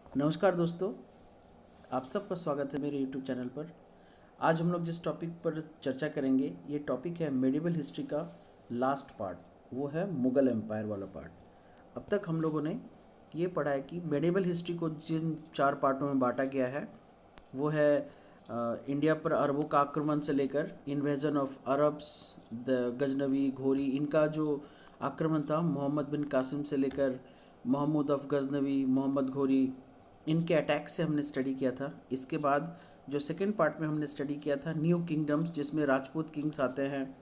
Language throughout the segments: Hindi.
नमस्कार दोस्तों, आप सबका स्वागत है मेरे यूट्यूब चैनल पर। आज हम लोग जिस टॉपिक पर चर्चा करेंगे ये टॉपिक है मेडिवल हिस्ट्री का लास्ट पार्ट, वो है मुग़ल एम्पायर वाला पार्ट। अब तक हम लोगों ने ये पढ़ा है कि मेडिवल हिस्ट्री को जिन 4 पार्टों में बांटा गया है वो है इंडिया पर अरबों का आक्रमण से लेकर invasion of Arabs, the Ghaznavi घोरी, इनका जो आक्रमण था मोहम्मद बिन कासिम से लेकर महमूद ऑफ गजनवी, मोहम्मद घोरी, इनके अटैक से हमने स्टडी किया था। इसके बाद जो सेकेंड पार्ट में हमने स्टडी किया था न्यू किंगडम्स, जिसमें राजपूत किंग्स आते हैं,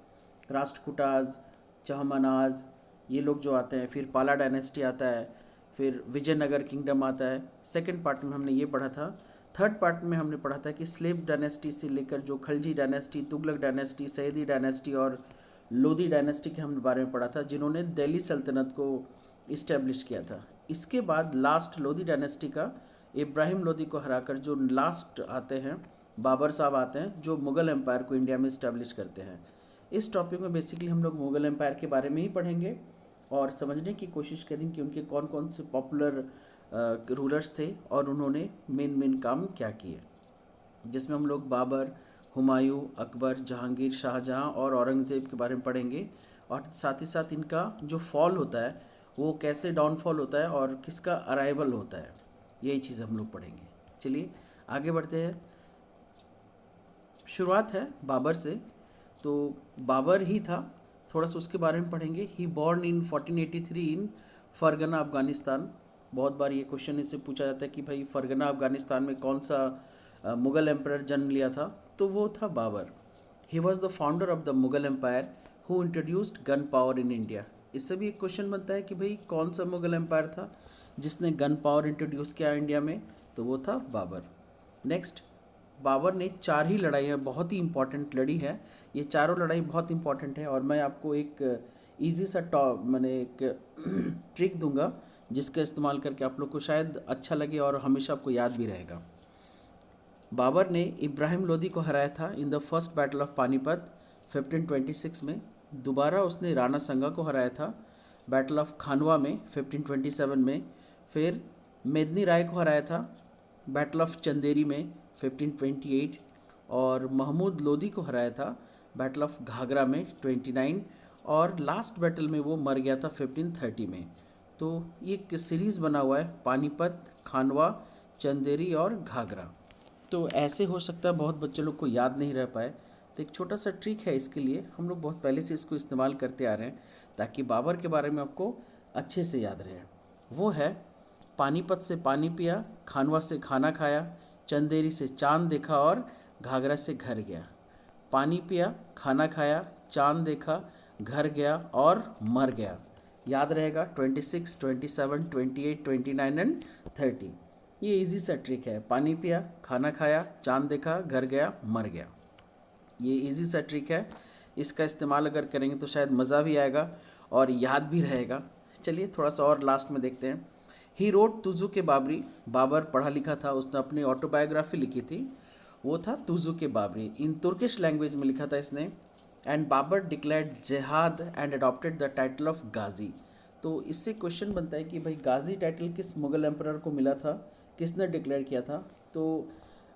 राष्ट्रकूटाज, चहमनाज, ये लोग जो आते हैं, फिर पाला डायनेस्टी आता है, फिर विजयनगर किंगडम आता है। सेकेंड पार्ट में हमने ये पढ़ा था। थर्ड पार्ट में हमने पढ़ा था कि स्लेव डायनेस्टी से लेकर जो Khalji dynasty, Tughlaq dynasty, Sayyid dynasty और लोधी डायनेस्टी के हमने बारे में पढ़ा था, जिन्होंने दिल्ली सल्तनत को इस्टेब्लिश किया था। इसके बाद लास्ट लोधी डायनेस्टी का इब्राहिम लोधी को हराकर जो लास्ट आते हैं, बाबर साहब आते हैं, जो मुग़ल एम्पायर को इंडिया में इस्टेब्लिश करते हैं। इस टॉपिक में बेसिकली हम लोग मुग़ल एम्पायर के बारे में ही पढ़ेंगे और समझने की कोशिश करेंगे कि उनके कौन कौन से पॉपुलर रूलर्स थे और उन्होंने मेन काम क्या किए, जिसमें हम लोग बाबर, हुमायूं, अकबर, जहांगीर, शाहजहां और औरंगज़ेब के बारे में पढ़ेंगे। और साथ ही साथ इनका जो फॉल होता है वो कैसे डाउनफॉल होता है और किसका अराइवल होता है, यही चीज़ हम लोग पढ़ेंगे। चलिए आगे बढ़ते हैं। शुरुआत है बाबर से, तो बाबर ही था, थोड़ा सा उसके बारे में पढ़ेंगे। ही बॉर्न इन 1483 इन फरगना अफ़गानिस्तान। बहुत बार ये क्वेश्चन इससे पूछा जाता है कि भाई फरगना अफ़गानिस्तान में कौन सा मुग़ल एम्परर जन्म लिया था, तो वो था Babur. He was the founder of the Mughal empire who introduced gun power in India. इससे भी एक क्वेश्चन बनता है कि भाई कौन सा मुग़ल एम्पायर था जिसने गन पावर इंट्रोड्यूस किया इंडिया में, तो वो था बाबर। नेक्स्ट, बाबर ने 4 ही लड़ाइयाँ बहुत ही इंपॉर्टेंट लड़ी है। ये चारों लड़ाई बहुत इंपॉर्टेंट है और मैं आपको एक ईजी सा मैंने एक ट्रिक दूंगा जिसका इस्तेमाल करके आप लोग को शायद अच्छा लगे और हमेशा आपको याद भी रहेगा। बाबर ने इब्राहिम लोदी को हराया था in the first battle of Panipat 1526 में। दोबारा उसने राणा संगा को हराया था बैटल ऑफ खानवा में 1527 में। फिर मेदनी राय को हराया था बैटल ऑफ चंदेरी में 1528 और महमूद लोधी को हराया था बैटल ऑफ घाघरा में 29 और लास्ट बैटल में वो मर गया था 1530 में। तो ये एक सीरीज़ बना हुआ है, पानीपत, खानवा, चंदेरी और घाघरा। तो ऐसे हो सकता है बहुत बच्चे लोग को याद नहीं रह पाए, तो एक छोटा सा ट्रिक है, इसके लिए हम लोग बहुत पहले से इसको इस्तेमाल करते आ रहे हैं ताकि बाबर के बारे में आपको अच्छे से याद रहे। वो है पानीपत से पानी पिया, खानवा से खाना खाया, चंदेरी से चांद देखा और घाघरा से घर गया। पानी पिया, खाना खाया, चांद देखा, घर गया और मर गया। याद रहेगा 26, 27, 28, 29 एंड 30। ये इजी सा ट्रिक है, पानी पिया, खाना खाया, चांद देखा, घर गया, मर गया। ये इजी सा ट्रिक है, इसका इस्तेमाल अगर करेंगे तो शायद मज़ा भी आएगा और याद भी रहेगा। चलिए थोड़ा सा और लास्ट में देखते हैं। He wrote तुजु e Baburi. बाबर पढ़ा लिखा था, उसने अपनी ऑटोबायोग्राफी लिखी थी, वो था तुजु के बाबरी। इन तुर्किश लैंग्वेज में लिखा था इसने। And Babur declared jihad and adopted the title of Ghazi. तो इससे क्वेश्चन बनता है कि भाई गाजी टाइटल किस मुग़ल एम्परर को मिला था, किसने डिक्लेयर किया था, तो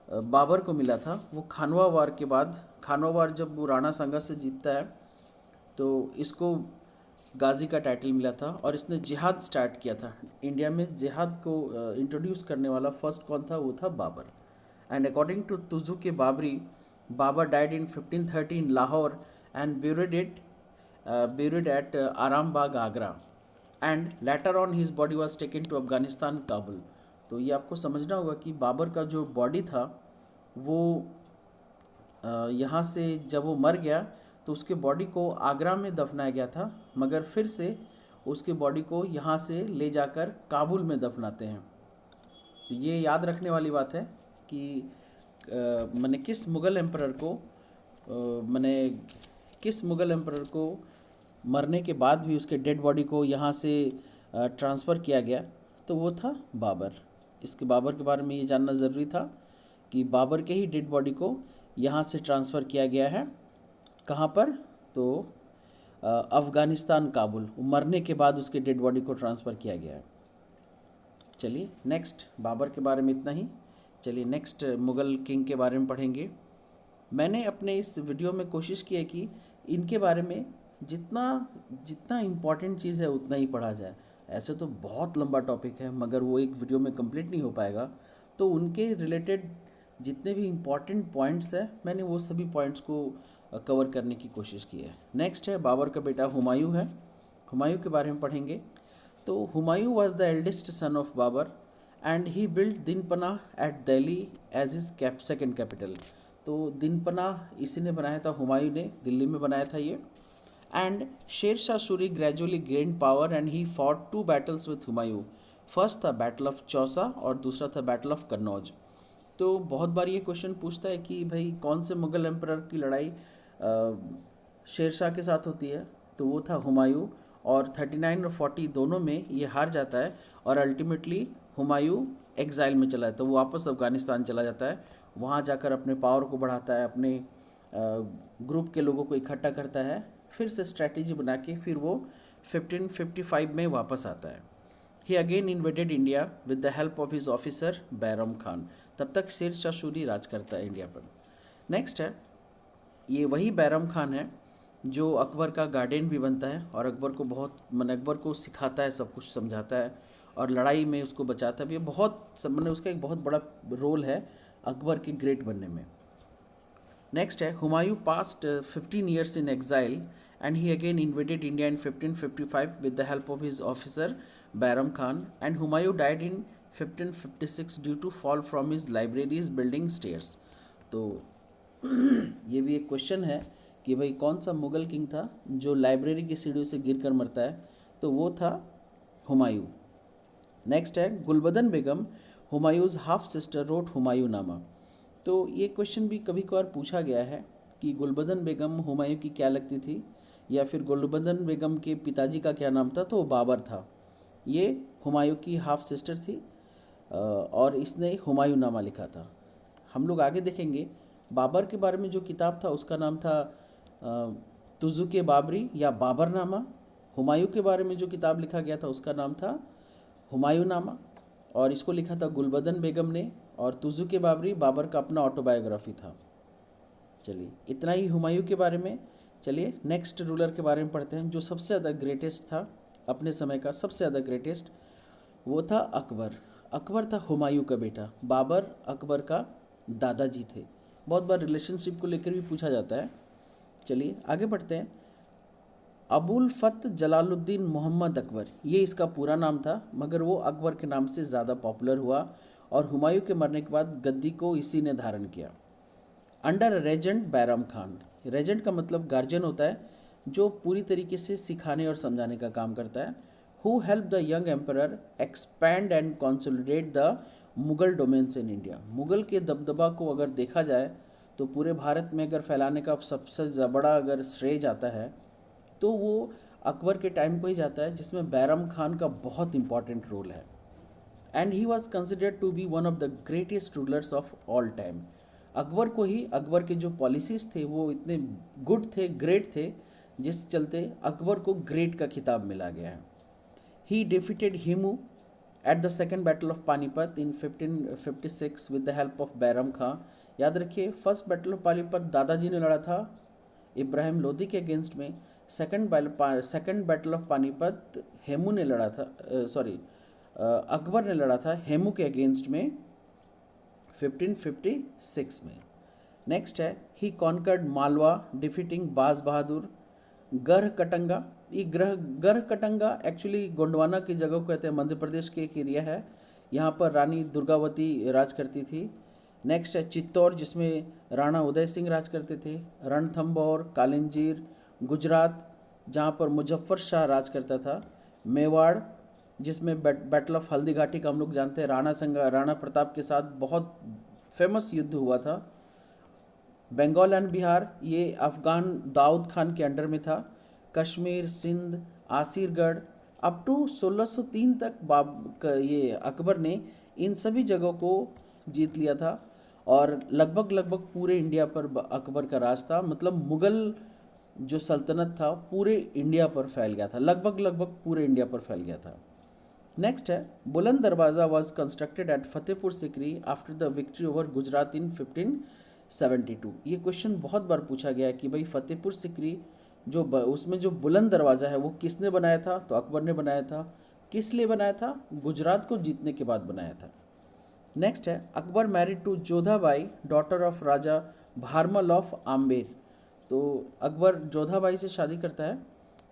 बाबर को मिला था। वो खानवा वार के बाद, खानवा वार जब वो राणा संगा से जीतता है तो इसको गाजी का टाइटल मिला था और इसने जिहाद स्टार्ट किया था। इंडिया में जिहाद को इंट्रोड्यूस करने वाला फर्स्ट कौन था, वो था Babur. And according to Tuzuk e Baburi, Babur died in 1530 in Lahore and buried at Arambagh Agra and later on his body was taken to Afghanistan Kabul. तो ये आपको समझना होगा कि बाबर का जो बॉडी था वो यहाँ से जब वो मर गया तो उसके बॉडी को आगरा में दफनाया गया था, मगर फिर से उसके बॉडी को यहाँ से ले जाकर काबुल में दफनाते हैं। तो ये याद रखने वाली बात है कि मैंने किस मुग़ल एम्परर को मैंने किस मुग़ल एम्परर को मरने के बाद भी उसके डेड बॉडी को यहाँ से ट्रांसफ़र किया गया, तो वो था बाबर। इसके बाबर के बारे में ये जानना ज़रूरी था कि बाबर के ही डेड बॉडी को यहाँ से ट्रांसफ़र किया गया है। कहाँ पर, तो अफ़गानिस्तान काबुल। मरने के बाद उसके डेड बॉडी को ट्रांसफ़र किया गया है। चलिए नेक्स्ट, बाबर के बारे में इतना ही। चलिए नेक्स्ट मुग़ल किंग के बारे में पढ़ेंगे। मैंने अपने इस वीडियो में कोशिश की है कि इनके बारे में जितना जितना इम्पॉर्टेंट चीज़ है उतना ही पढ़ा जाए। ऐसे तो बहुत लंबा टॉपिक है, मगर वो एक वीडियो में कंप्लीट नहीं हो पाएगा, तो उनके रिलेटेड जितने भी इम्पॉर्टेंट पॉइंट्स हैं मैंने वो सभी पॉइंट्स को कवर करने की कोशिश की है। नेक्स्ट है बाबर का बेटा हुमायूं है। हुमायूं के बारे में पढ़ेंगे। तो Humayun was the eldest son of Babur and he built Dinpanah at Delhi as his second capital. तो दिनपना इसी ने बनाया था, हुमायूं ने दिल्ली में बनाया था ये। And Sher Shah Suri gradually gained power and he fought 2 battles with Humayun. First था बैटल ऑफ चौसा और दूसरा था बैटल ऑफ कन्नौज। तो बहुत बार ये क्वेश्चन पूछता है कि भाई कौन से मुग़ल एम्परर की लड़ाई शेर शाह के साथ होती है, तो वो था हुमायूं। और 39 और 40 दोनों में ये हार जाता है और अल्टीमेटली हुमायूं एग्ज़ाइल में चला जाता है, वो वापस अफ़गानिस्तान चला जाता है। वहाँ जाकर अपने पावर को बढ़ाता है, अपने ग्रुप के लोगों को इकट्ठा करता है, फिर से स्ट्रैटेजी बना के फिर वो 1555 में वापस आता है। He again invaded India with the help of his officer Bairam Khan. तब तक शेर शाह सूरी राज करता है इंडिया पर। नेक्स्ट है, ये वही बैरम खान है जो अकबर का गार्डियन भी बनता है और अकबर को अकबर को सिखाता है, सब कुछ समझाता है और लड़ाई में उसको बचाता भी है। उसका एक बहुत बड़ा रोल है अकबर के ग्रेट बनने में। नेक्स्ट है, Humayun past 15 years in exile and he again invaded India in 1555 with the help of his officer Bairam Khan, and Humayun died in 1556 due to fall from his library's building stairs। तो ये भी एक क्वेश्चन है कि भाई कौन सा मुग़ल किंग था जो लाइब्रेरी की सीढ़ियों से गिर कर मरता है, तो वो था हुमायूं। नेक्स्ट है, गुलबदन बेगम हुमायूं's हाफ सिस्टर रोट हुमायूं नामा। तो ये क्वेश्चन भी कभी कभार पूछा गया है कि गुलबदन बेगम हुमायूं की क्या लगती थी, या फिर गुलबदन बेगम के पिताजी का क्या नाम था, तो वो बाबर था। ये हुमायूं की हाफ सिस्टर थी और इसने हुमायूं नामा लिखा था। हम लोग आगे देखेंगे बाबर के बारे में जो किताब था उसका नाम था तुज़ुक बाबरी या बाबरनामा। हुमायूं के बारे में जो किताब लिखा गया था उसका नाम था हुमायूं नामा और इसको लिखा था गुलबदन बेगम ने। और तुज़ुक बाबरी बाबर का अपना ऑटोबायोग्राफी था। चलिए इतना ही हुमायूं के बारे में। चलिए नेक्स्ट रूलर के बारे में पढ़ते हैं जो सबसे ज़्यादा ग्रेटेस्ट था अपने समय का, सबसे ज़्यादा ग्रेटेस्ट वो था अकबर। अकबर था हुमायूं का बेटा, बाबर अकबर का दादाजी थे। बहुत बार रिलेशनशिप को लेकर भी पूछा जाता है। चलिए आगे बढ़ते हैं। अबुल फत जलालुद्दीन मोहम्मद अकबर, ये इसका पूरा नाम था, मगर वो अकबर के नाम से ज़्यादा पॉपुलर हुआ और हुमायूं के मरने के बाद गद्दी को इसी ने धारण किया। Under Regent Bairam Khan, Regent का मतलब गार्जियन होता है जो पूरी तरीके से सिखाने और समझाने का काम करता है। Who help the young emperor expand and consolidate the Mughal domains in India. Mughal के दबदबा को अगर देखा जाए तो पूरे भारत में अगर फैलाने का सबसे बड़ा अगर श्रेय जाता है तो वो अकबर के टाइम को ही जाता है, जिसमें बैरम खान का बहुत इंपॉर्टेंट रोल है। And he was considered to be one of the greatest rulers of all time. Akbar के जो पॉलिसीज़ थे वो इतने गुड थे, ग्रेट थे, जिस चलते अकबर को ग्रेट का खिताब मिला गया है। He defeated Hemu at the second battle of Panipat in 1556 with the help of Bairam Khan. याद रखिए, फर्स्ट बैटल ऑफ पानीपत दादाजी ने लड़ा था इब्राहिम लोदी के अगेंस्ट में। Second battle of Panipat Hemu ने लड़ा था, अकबर ने लड़ा था हेमू के अगेंस्ट में 1556 में। नेक्स्ट है, ही कॉन्कर्ड मालवा डिफीटिंग बाज बहादुर। गढ़ कटंगा, ये गढ़ कटंगा एक्चुअली गोंडवाना की जगह को कहते हैं, मध्य प्रदेश के एक एरिया है। यहाँ पर रानी दुर्गावती राज करती थी। नेक्स्ट है चित्तौड़, जिसमें राणा उदय सिंह राज करते थे। रणथंभौर, कालिंजीर, गुजरात जहाँ पर मुजफ्फर शाह राज करता था। मेवाड़, जिसमें बैटल ऑफ हल्दी घाटी का हम लोग जानते हैं, राणा प्रताप के साथ बहुत फेमस युद्ध हुआ था। बंगाल एंड बिहार, ये अफ़गान दाऊद खान के अंडर में था। कश्मीर, सिंध, आसिरगढ़, अप टू 1603 तक ये अकबर ने इन सभी जगहों को जीत लिया था और लगभग पूरे इंडिया पर अकबर का राज था। मतलब मुग़ल जो सल्तनत था पूरे इंडिया पर फैल गया था, लगभग पूरे इंडिया पर फैल गया था। नेक्स्ट है Buland Darwaza was constructed at Fatehpur Sikri after the victory over Gujarat in 1572। ये क्वेश्चन बहुत बार पूछा गया है कि भाई फतेहपुर सिकरी उसमें जो बुलंद दरवाज़ा है वो किसने बनाया था, तो अकबर ने बनाया था। किस लिए बनाया था? गुजरात को जीतने के बाद बनाया था। नेक्स्ट है Akbar married to Jodhabai daughter of Raja Bharmal of Amber. तो अकबर जोधाबाई से शादी करता है,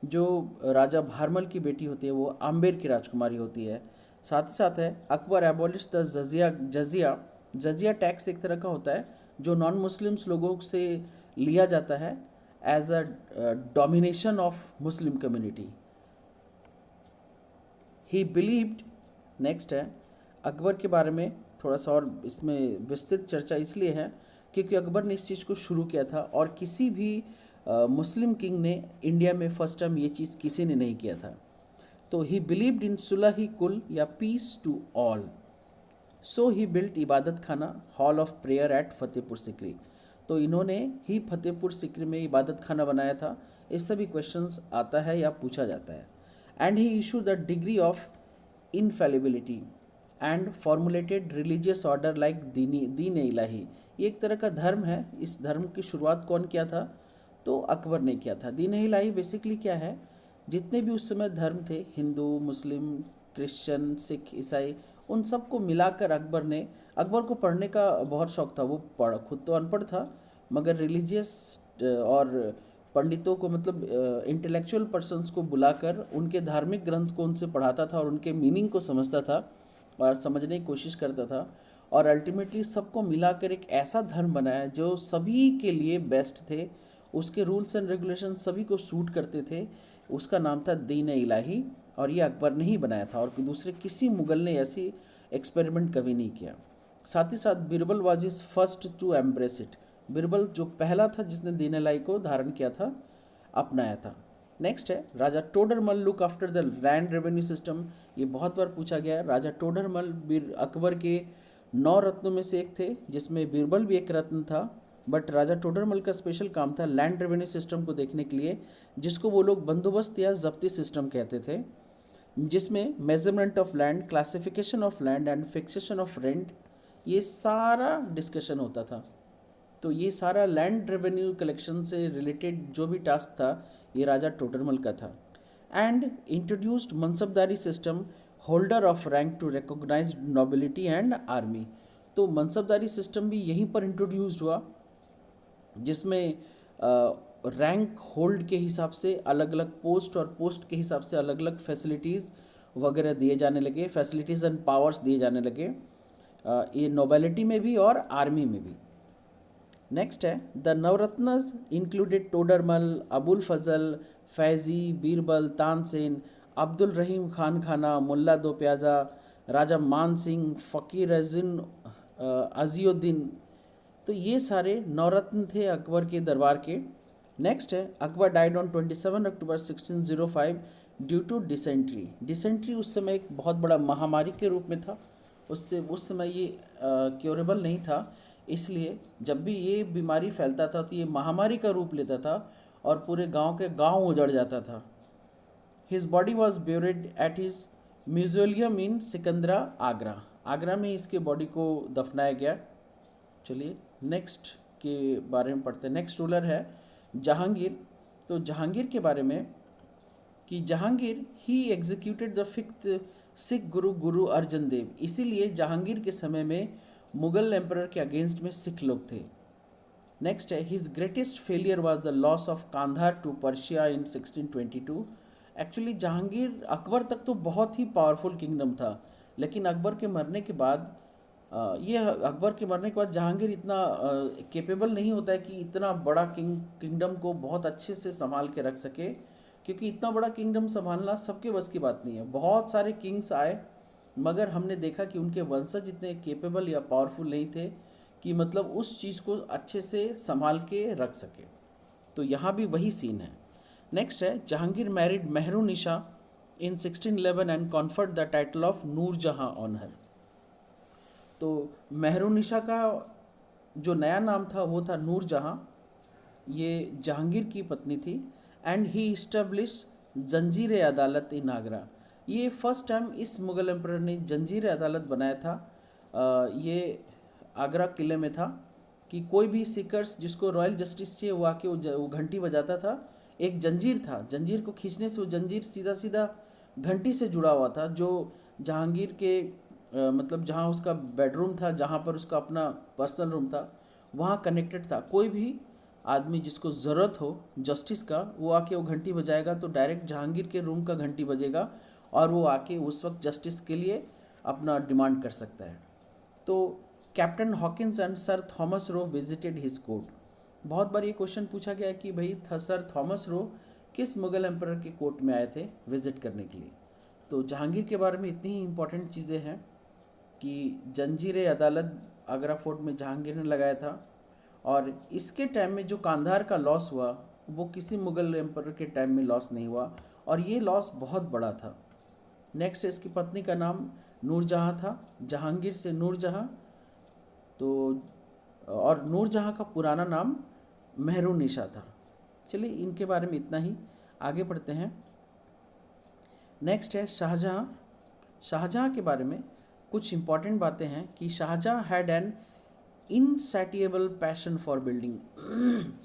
जो राजा भारमल की बेटी होती है वो आम्बेर की राजकुमारी होती है। साथ ही साथ है अकबर एबॉलिश द जजिया। जजिया टैक्स एक तरह का होता है जो नॉन मुस्लिम्स लोगों से लिया जाता है as a domination of Muslim community. He believed. Next है अकबर के बारे में थोड़ा सा और इसमें विस्तृत चर्चा इसलिए है क्योंकि अकबर ने इस चीज़ को शुरू किया था और किसी भी मुस्लिम किंग ने इंडिया में फर्स्ट टाइम ये चीज़ किसी ने नहीं किया था। तो ही बिलीव्ड इन सुलह कुल या peace to all. So he built Ibadat Khana hall of prayer at Fatehpur Sikri. तो इन्होंने ही फतेहपुर सिकरी में इबादत खाना बनाया था। इससे भी क्वेश्चंस आता है या पूछा जाता है। And he issue the degree of इनफेलिबिलिटी and formulated religious order like दीन इलाही। ये एक तरह का धर्म है। इस धर्म की शुरुआत कौन किया था? तो अकबर ने किया था। दीन इलाही बेसिकली क्या है? जितने भी उस समय धर्म थे, हिंदू, मुस्लिम, क्रिश्चियन, सिख, ईसाई, उन सबको मिलाकर अकबर को पढ़ने का बहुत शौक था। वो खुद तो अनपढ़ था मगर रिलीजियस और पंडितों को मतलब इंटेलेक्चुअल पर्सन्स को बुलाकर उनके धार्मिक ग्रंथ को उनसे पढ़ाता था और उनके मीनिंग को समझता था और समझने की कोशिश करता था और अल्टीमेटली सबको मिलाकर एक ऐसा धर्म बनाया जो सभी के लिए बेस्ट थे। उसके रूल्स एंड रेगुलेशन सभी को सूट करते थे। उसका नाम था दीन इलाही और ये अकबर ने ही बनाया था और दूसरे किसी मुगल ने ऐसी एक्सपेरिमेंट कभी नहीं किया। साथ ही साथ Birbal was is first to embrace it. Birbal जो पहला था जिसने दीन इलाही को धारण किया था, अपनाया था। नेक्स्ट है Raja Todarmal look after the land revenue system. ये बहुत बार पूछा गया है। राजा टोडरमल अकबर के 9 रत्नों में से एक थे, जिसमें बीरबल भी एक रत्न था। बट राजा टोडरमल का स्पेशल काम था लैंड रेवेन्यू सिस्टम को देखने के लिए, जिसको वो लोग बंदोबस्त या जब्ती सिस्टम कहते थे, जिसमें measurement of land, classification of land and fixation of rent, ये सारा डिस्कशन होता था। तो ये सारा लैंड रेवेन्यू कलेक्शन से रिलेटेड जो भी टास्क था ये राजा टोडरमल का था। And introduced Mansabdari system, holder of rank to recognise nobility and army. तो मनसबदारी सिस्टम भी यहीं पर इंट्रोड्यूस्ड हुआ, जिसमें रैंक होल्ड के हिसाब से अलग अलग पोस्ट और पोस्ट के हिसाब से अलग अलग फैसिलिटीज़ वगैरह दिए जाने लगे, फैसिलिटीज़ एंड पावर्स दिए जाने लगे, ये नोबिलिटी में भी और आर्मी में भी। नेक्स्ट है द नवरत्नस इंक्लूडेड टोडरमल, अबुल फजल, फैज़ी, बीरबल, तानसेन, अब्दुल रहीम खान खाना, मुल्ला दो प्याजा, राजा मान सिंह, फ़कीर अजीउद्दीन। तो ये सारे नवरत्न थे अकबर के दरबार के। नेक्स्ट है Akbar died on 27 October 1605 due to dysentery. Dysentery उस समय एक बहुत बड़ा महामारी के रूप में था। उस समय ये क्योरेबल नहीं था, इसलिए जब भी ये बीमारी फैलता था तो ये महामारी का रूप लेता था और पूरे गांव के गांव उजड़ जाता था। His body was buried at his museum in Sikandra, Agra. Agra में इसके बॉडी को दफनाया गया। चलिए नेक्स्ट के बारे में पढ़ते हैं। नेक्स्ट रूलर है जहांगीर। तो जहांगीर के बारे में कि जहांगीर ही executed the fifth Sikh Guru Arjan Dev. इसीलिए जहांगीर के समय में मुगल एम्परर के अगेंस्ट में सिख लोग थे। नेक्स्ट है his greatest failure was the loss of Kandahar to Persia in 1622। Actually Jahangir Akbar तक तो बहुत ही पावरफुल किंगडम था, लेकिन अकबर के मरने के बाद जहांगीर इतना केपेबल नहीं होता है कि इतना बड़ा किंगडम को बहुत अच्छे से संभाल के रख सके, क्योंकि इतना बड़ा किंगडम संभालना सबके बस की बात नहीं है। बहुत सारे किंग्स आए मगर हमने देखा कि उनके वंशज इतने केपेबल या पावरफुल नहीं थे कि मतलब उस चीज़ को अच्छे से संभाल के रख सके। तो यहाँ भी वही सीन है। नेक्स्ट है Jahangir married Mehrunnisa in 1611 and conferred the title of Nurjahan on her. तो मेहरुनिशा का जो नया नाम था वो था नूरजहां। ये जहांगीर की पत्नी थी। एंड ही इस्टेब्लिश जंजीर अदालत इन आगरा। ये फर्स्ट टाइम इस मुग़ल एम्परर ने जंजीर अदालत बनाया था। ये आगरा किले में था कि कोई भी सीकर्स जिसको रॉयल जस्टिस चाहिए वो आके वो घंटी बजाता था। एक जंजीर था, जंजीर को खींचने से वो जंजीर सीधा सीधा घंटी से जुड़ा हुआ था, जो जहांगीर के मतलब जहाँ उसका बेडरूम था, जहाँ पर उसका अपना पर्सनल रूम था, वहाँ कनेक्टेड था। कोई भी आदमी जिसको ज़रूरत हो जस्टिस का, वो आके वो घंटी बजाएगा तो डायरेक्ट जहांगीर के रूम का घंटी बजेगा और वो आके उस वक्त जस्टिस के लिए अपना डिमांड कर सकता है। तो captain Hawkins and sir Thomas Roe visited his court. बहुत बार ये क्वेश्चन पूछा गया कि भाई सर थॉमस रो किस मुग़ल एम्परर के कोर्ट में आए थे विजिट करने के लिए। तो जहांगीर के बारे में इतनी ही इम्पोर्टेंट चीज़ें हैं कि जंजीर अदालत आगरा फोर्ट में जहांगीर ने लगाया था, और इसके टाइम में जो कांधार का लॉस हुआ वो किसी मुग़ल एम्परर के टाइम में लॉस नहीं हुआ, और ये लॉस बहुत बड़ा था। नेक्स्ट इसकी पत्नी का नाम नूरजहाँ था, जहांगीर से नूरजहाँ। तो और नूरजहाँ का पुराना नाम मेहरुन्निसा था। चलिए इनके बारे में इतना ही, आगे बढ़ते हैं। नेक्स्ट है शाहजहाँ। शाहजहाँ के बारे में कुछ इम्पॉर्टेंट बातें हैं कि Shahjahan had an insatiable passion for building.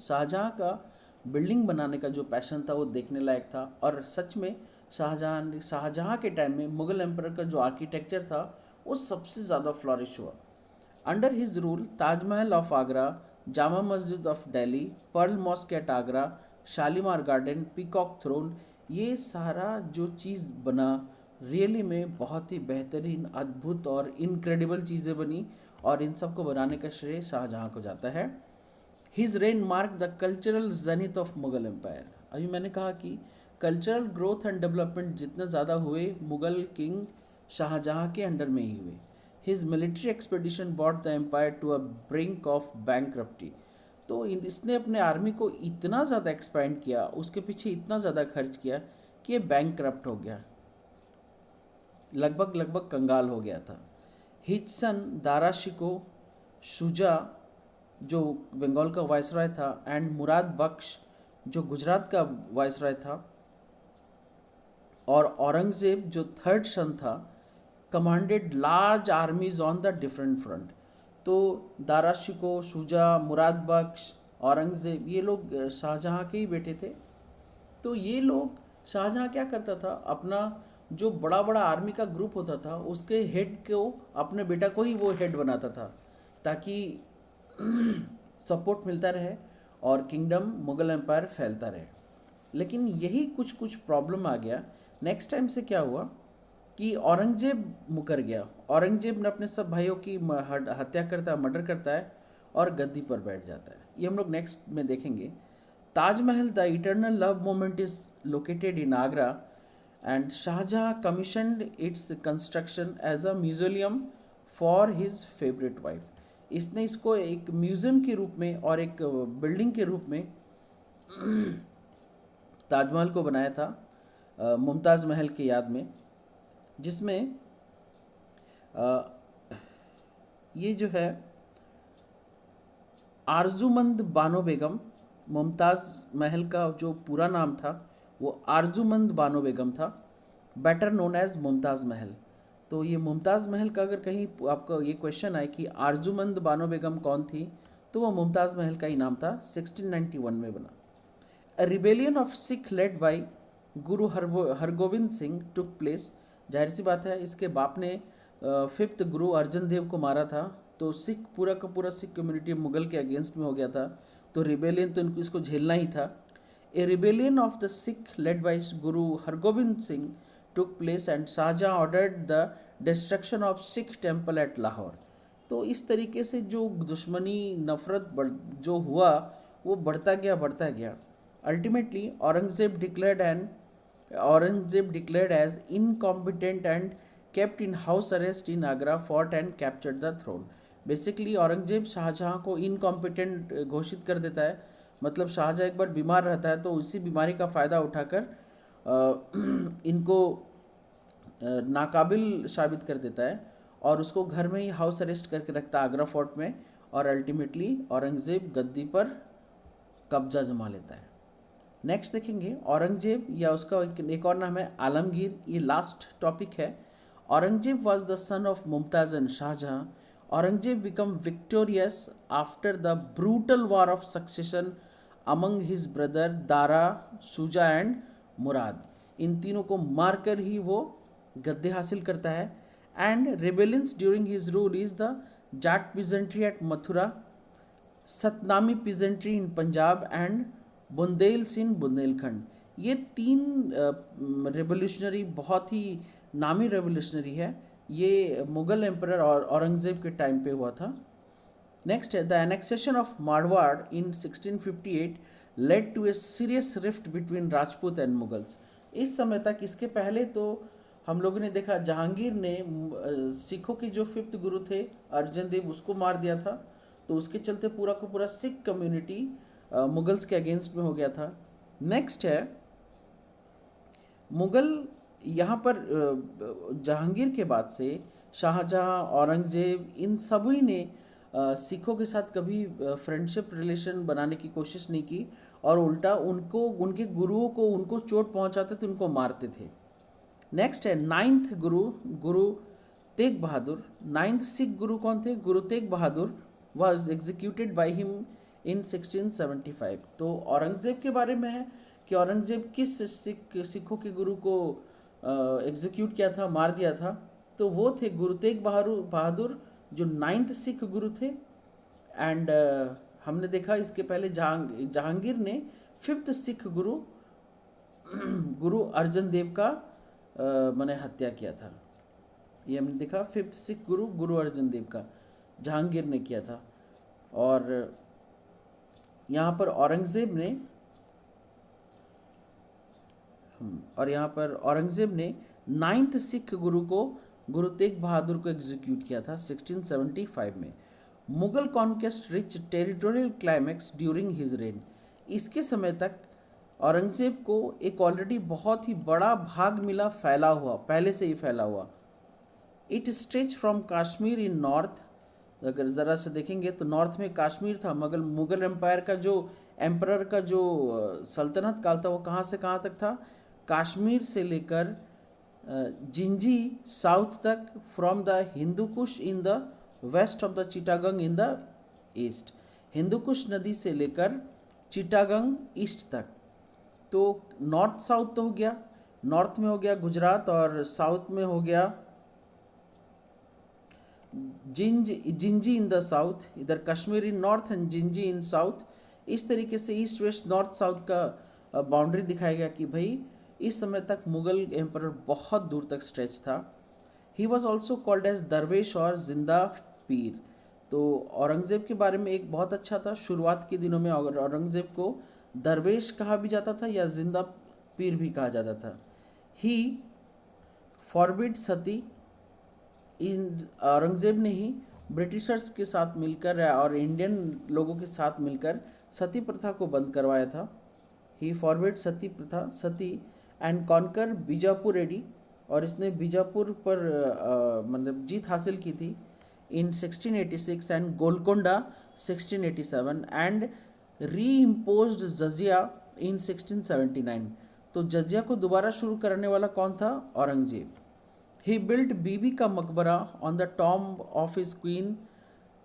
Shahjahan का बिल्डिंग बनाने का जो पैशन था वो देखने लायक था, और सच में शाहजहाँ के टाइम में मुग़ल एम्परर का जो आर्किटेक्चर था वो सबसे ज़्यादा फ्लॉरिश हुआ। Under his rule Taj Mahal of Agra, Jama Masjid of Delhi, pearl mosque at Agra, Shalimar garden, peacock throne, ये सारा जो चीज़ बना रियली में बहुत ही बेहतरीन, अद्भुत और इनक्रेडिबल चीज़ें बनी, और इन सब को बनाने का श्रेय शाहजहाँ को जाता है। His reign mark the cultural zenith of Mughal empire. अभी मैंने कहा कि कल्चरल ग्रोथ एंड डेवलपमेंट जितना ज़्यादा हुए मुग़ल किंग शाहजहाँ के अंडर में ही हुए। His military expedition brought the empire to a brink of bankruptcy. तो इसने अपने आर्मी को इतना ज़्यादा एक्सपैंड किया, उसके पीछे इतना ज़्यादा खर्च किया कि ये बैंकरप्ट हो गया, लगभग कंगाल हो गया था। हिज सन दारा शिको शुजा जो बंगाल का वायसराय था, एंड मुराद बख्श जो गुजरात का वायसराय था, और औरंगजेब जो थर्ड सन था, commanded large आर्मीज on the different front. तो दारा शिको, शुजा, मुराद बख्श, औरंगजेब, ये लोग शाहजहाँ के ही बेटे थे। तो ये लोग, शाहजहाँ क्या करता था, अपना जो बड़ा बड़ा आर्मी का ग्रुप होता था उसके हेड को, अपने बेटा को ही वो हेड बनाता था, ताकि सपोर्ट मिलता रहे और किंगडम मुग़ल एम्पायर फैलता रहे। लेकिन यही कुछ कुछ प्रॉब्लम आ गया। नेक्स्ट टाइम से क्या हुआ कि औरंगजेब मुकर गया। औरंगजेब ने अपने सब भाइयों की हत्या करता है, मर्डर करता है, और गद्दी पर बैठ जाता है। ये हम लोग नेक्स्ट में देखेंगे। Taj Mahal the eternal love moment is located in Agra, and Shahjahan commissioned its construction as a museum for his favourite wife. इसने इसको एक म्यूज़ियम के रूप में और एक बिल्डिंग के रूप में ताजमहल को बनाया था मुमताज़ महल की याद में, जिसमें ये जो है आरजूमंद बानो बेगम, मुमताज़ महल का जो पूरा नाम था वो आरजूमंद बानो बेगम था, बेटर नोन एज मुमताज़ महल। तो ये मुमताज़ महल का अगर कहीं आपका ये क्वेश्चन आए कि आरजूमंद बानो बेगम कौन थी, तो वो मुमताज़ महल का ही नाम था। 1691 में बना। A rebellion of Sikh led by Guru Hargovind Singh took place. जाहिर सी बात है, इसके बाप ने 5th गुरु अर्जन देव को मारा था, तो सिख पूरा का पूरा सिख कम्युनिटी मुगल के अगेंस्ट में हो गया था, तो रिबेलियन तो इनको इसको झेलना ही था। A rebellion of the Sikh led by Guru Hargovind Singh took place, and Shahjahan ordered the destruction of Sikh temple at Lahore. तो इस तरीके से जो दुश्मनी, नफरत जो हुआ वो बढ़ता गया। Ultimately Aurangzeb declared as incompetent and kept in house arrest in Agra fort and captured the throne. Basically Aurangzeb Shahjahan को इनकॉम्पिटेंट घोषित कर देता है। मतलब शाहजहाँ एक बार बीमार रहता है तो उसी बीमारी का फ़ायदा उठाकर इनको नाकाबिल साबित कर देता है, और उसको घर में ही हाउस अरेस्ट करके रखता है आगरा फोर्ट में, और अल्टीमेटली औरंगजेब गद्दी पर कब्जा जमा लेता है। नेक्स्ट देखेंगे औरंगजेब, या उसका एक और नाम है आलमगीर, ये लास्ट टॉपिक है। Aurangzeb was the son of Mumtaz and Shahjahan. Aurangzeb became victorious after the brutal war of succession among his brother Dara, Shuja and Murad. इन तीनों को मारकर ही वो गद्दे हासिल करता है। And rebellions during his rule is the Jat peasantry at Mathura, Satnami peasantry in Punjab and Bundelas in Bundelkhand. ये तीन रेवोल्यूशनरी बहुत ही नामी रेवोल्यूशनरी है। ये मुगल एम्परर और औरंगजेब के टाइम पे हुआ था। नेक्स्ट है the annexation of Marwar in 1658 led to a serious rift between Rajput and Mughals. इस समय तक, इसके पहले तो हम लोगों ने देखा जहांगीर ने सिखों के जो फिफ्थ गुरु थे अर्जन देव, उसको मार दिया था। तो उसके चलते पूरा का पूरा सिख कम्युनिटी मुगल्स के अगेंस्ट में हो गया था। नेक्स्ट है मुगल, यहाँ पर जहांगीर के बाद से शाहजहां, औरंगजेब, इन सभी ने सिखों के साथ कभी फ्रेंडशिप रिलेशन बनाने की कोशिश नहीं की, और उल्टा उनको, उनके गुरुओं को, उनको चोट पहुंचाते थे, उनको मारते थे। नेक्स्ट है नाइन्थ गुरु, गुरु तेग बहादुर। नाइन्थ सिख गुरु कौन थे? Guru Tegh Bahadur was executed by him in 1675। तो औरंगजेब के बारे में है कि औरंगजेब किस सिखों के गुरु को एग्जीक्यूट किया था, मार दिया था। तो वो थे गुरु तेग बहादुर जो नाइन्थ सिख गुरु थे। एंड हमने देखा इसके पहले जहांगीर ने फिफ्थ सिख गुरु गुरु अर्जन देव का मैंने हत्या किया था। ये हमने देखा फिफ्थ सिख गुरु गुरु अर्जन देव का जहांगीर ने किया था। और यहाँ पर औरंगजेब ने नाइन्थ सिख गुरु को, गुरु तेग बहादुर को एग्जीक्यूट किया था 1675 में। Mughal conquest rich territorial climax during his rain. इसके समय तक औरंगजेब को एक ऑलरेडी बहुत ही बड़ा भाग मिला, फैला हुआ, पहले से ही फैला हुआ। It stretch from Kashmir in north. अगर ज़रा से देखेंगे तो नॉर्थ में कश्मीर था। मुगल एम्पायर का जो एम्परर का जो सल्तनत काल था वो कहाँ से कहाँ तक था? कश्मीर से लेकर जिंजी साउथ तक, from the Hindu Kush in the west of the Chittagong in the east. Hindu Kush नदी से लेकर चिटागंग ईस्ट तक। तो नॉर्थ साउथ तो हो गया, नॉर्थ में हो गया गुजरात, और साउथ में हो गया जिंजी इन द साउथ, इधर Kashmir in north and Gingee in south. इस तरीके से ईस्ट वेस्ट नॉर्थ साउथ का बाउंड्री दिखाया गया कि भाई इस समय तक मुगल एम्परर बहुत दूर तक स्ट्रेच था। He was also called as दरवेश और जिंदा पीर। तो औरंगजेब के बारे में एक बहुत अच्छा था, शुरुआत के दिनों में औरंगजेब को दरवेश कहा भी जाता था या जिंदा पीर भी कहा जाता था। ही फॉरबिड सती। औरंगजेब ने ही ब्रिटिशर्स के साथ मिलकर और इंडियन लोगों के साथ मिलकर सती प्रथा को बंद करवाया था। ही फॉरबिड सती प्रथा, सती, एंड कॉन्कर बीजापुर रेडी। और इसने बीजापुर पर मतलब जीत हासिल की थी इन 1686 and Golconda 1687 and re imposed जजिया इन 1679। तो जजिया को दोबारा शुरू करने वाला कौन था? औरंगजेब। ही built Bibi ka Maqbara on the tomb of his queen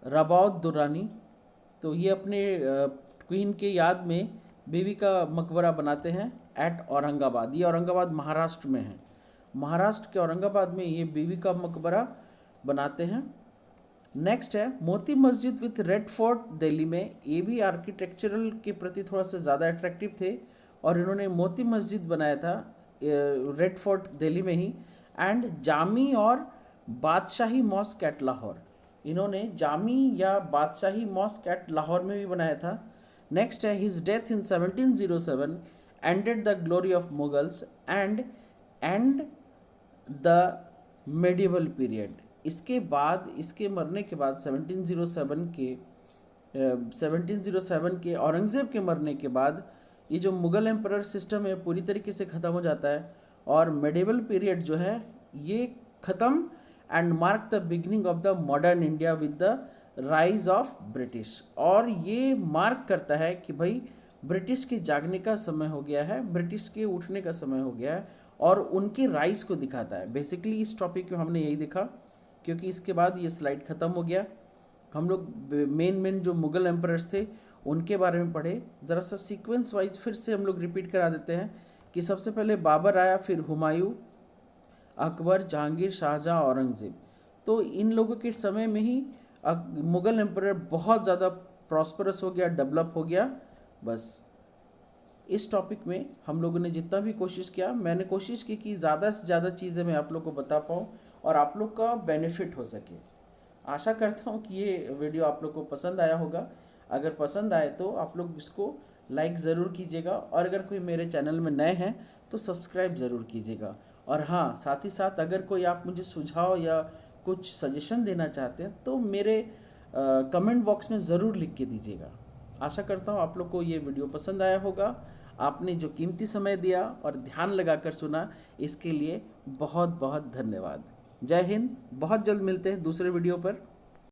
Rabia Durrani. तो ये अपने क्वीन के याद में बीबी का मकबरा बनाते हैं एट औरंगाबाद। ये औरंगाबाद महाराष्ट्र में है। महाराष्ट्र के औरंगाबाद में ये बीबी का मकबरा बनाते हैं। नेक्स्ट है Moti Masjid with red fort Delhi में। ये भी आर्किटेक्चरल के प्रति थोड़ा सा ज़्यादा अट्रैक्टिव थे और इन्होंने मोती मस्जिद बनाया था रेड फोर्ट दिल्ली में ही। एंड जामी और बादशाही मॉस्क एट लाहौर। इन्होंने जामी या बादशाही मॉस्क एट लाहौर में भी बनाया था। नेक्स्ट है his death in 1707 ended the glory of Mughals and the medieval period. इसके बाद, इसके मरने के बाद 1707 के औरंगजेब के मरने के बाद ये जो मुगल एम्परर सिस्टम है पूरी तरीके से ख़त्म हो जाता है और मेडिवल पीरियड जो है ये ख़त्म and mark the beginning of the modern India with the rise of British. और ये मार्क करता है कि भाई ब्रिटिश के जागने का समय हो गया है, ब्रिटिश के उठने का समय हो गया है, और उनके राइज को दिखाता है। बेसिकली इस टॉपिक में हमने यही देखा, क्योंकि इसके बाद ये स्लाइड ख़त्म हो गया। हम लोग मेन जो मुग़ल एम्परर्स थे उनके बारे में पढ़े। ज़रा सा सीक्वेंस वाइज फिर से हम लोग रिपीट करा देते हैं कि सबसे पहले बाबर आया, फिर हुमायूं, अकबर, जहांगीर, शाहजहां, औरंगज़ेब। तो इन लोगों के समय में ही मुग़ल एम्परर बहुत ज़्यादा प्रॉस्परस हो गया, डेवलप हो गया। बस इस टॉपिक में हम लोगों ने जितना भी कोशिश किया, मैंने कोशिश की कि ज़्यादा से ज़्यादा चीज़ें मैं आप लोग को बता पाऊँ और आप लोग का बेनिफिट हो सके। आशा करता हूँ कि ये वीडियो आप लोग को पसंद आया होगा। अगर पसंद आए तो आप लोग इसको लाइक ज़रूर कीजिएगा, और अगर कोई मेरे चैनल में नए हैं तो सब्सक्राइब ज़रूर कीजिएगा। और हाँ, साथ ही साथ अगर कोई आप मुझे सुझाव या कुछ सजेशन देना चाहते हैं तो मेरे कमेंट बॉक्स में ज़रूर लिख के दीजिएगा। आशा करता हूँ आप लोग को ये वीडियो पसंद आया होगा। आपने जो कीमती समय दिया और ध्यान लगाकर सुना, इसके लिए बहुत बहुत धन्यवाद। जय हिंद। बहुत जल्द मिलते हैं दूसरे वीडियो पर।